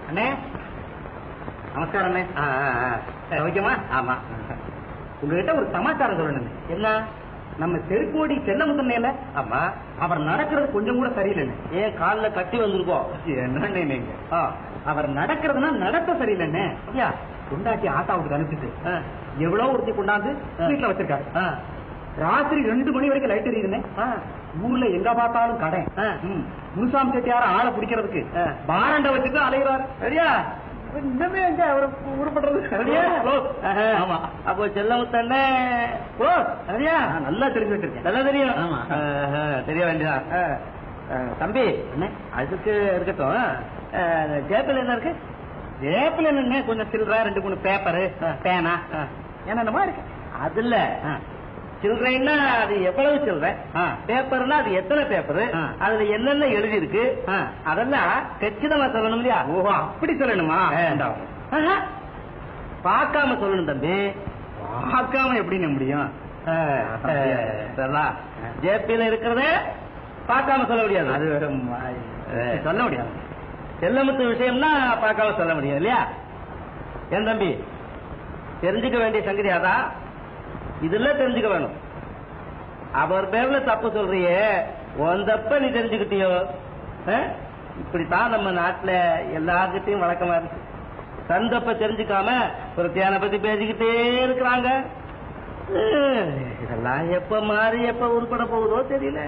அண்ணே நமஸ்காரம் அண்ணே. ஓகேமா? ஆமா. உங்ககிட்ட ஒரு சமாச்சாரம் சொல்லணும். என்ன? நம்ம தெருக்கோடி செல்லமுத்தன்னையில. ஆமா. அவர் நடக்கிறது கொஞ்சம் கூட சரியில்லைன்னு. ஏன் காலில் கட்டி வந்திருக்கோம்? என்னண்ணே நீங்க? அவர் நடக்கிறதுனா நடத்த சரியில்லைன்னு. ஐயா கொண்டாட்டி ஆட்டாவுக்கு அனுப்பிட்டு எவ்வளவு ஒருத்தி கொண்டாந்து வீட்டுல வச்சிருக்காரு. ராத்திரி 2 மணி வரைக்கும் லைட் எரியுதுன்னு. ஊர்ல எங்க பார்த்தாலும் கடை. முனுசாமி செட்டியார ஆளை பிடிக்கிறதுக்கு பாரண்ட வச்சுட்டு அலைகிறாரு. சரியா? இன்னமே எங்க அவரை உருப்படுறது. ஆமா. அப்போ செல்லமுத்தண்ணே சரியா? நல்லா தெரிஞ்சுட்டு இருக்கேன். நல்லா தெரியும். தெரிய வேண்டியதா தம்பி. அதுக்கு இருக்கட்டும். ஜேப்பில் என்ன இருக்கு? ஜேப்பில் என்ன கொஞ்சம் சில்லற 2-3 பேப்பரு பேனா என்னென்னமா இருக்கு. அதுல சில்லறைன்னா அது எவ்வளவு சில்லற, பேப்பர்னா அது எத்தனை பேப்பரு, அதுல என்னென்ன எழுதி இருக்கு அதெல்லாம் கச்சிதமா சொல்லணும் இல்லையா? ஓஹோ அப்படி சொல்லணுமா? பார்க்காம சொல்லணும் தம்பி. பார்க்காம எப்படின்னு முடியும்? ஜேபியில இருக்கிறத பார்க்காம சொல்ல முடியாது. அது சொல்ல முடியாது. செல்லமுத்து விஷயம்னா பார்க்காம சொல்ல முடியும் இல்லையா? ஏன் தம்பி தெரிஞ்சுக்க வேண்டிய சங்கதி அதான். இதுல தெரிஞ்சுக்க வேணும். அவர் பேர்ல தப்பு சொல்றியே, உன் தப்ப நீ தெரிஞ்சுக்கிட்டியோ? இப்படித்தான் நம்ம நாட்டுல எல்லார்கிட்டையும் வழக்கமா இருக்கு. தந்தப்ப தெரிஞ்சுக்காம ஒரு தியான பத்தி பேசிக்கிட்டே இருக்கிறாங்க. இதெல்லாம் எப்ப மாறி எப்ப உருப்பட போகுதோ தெரியல.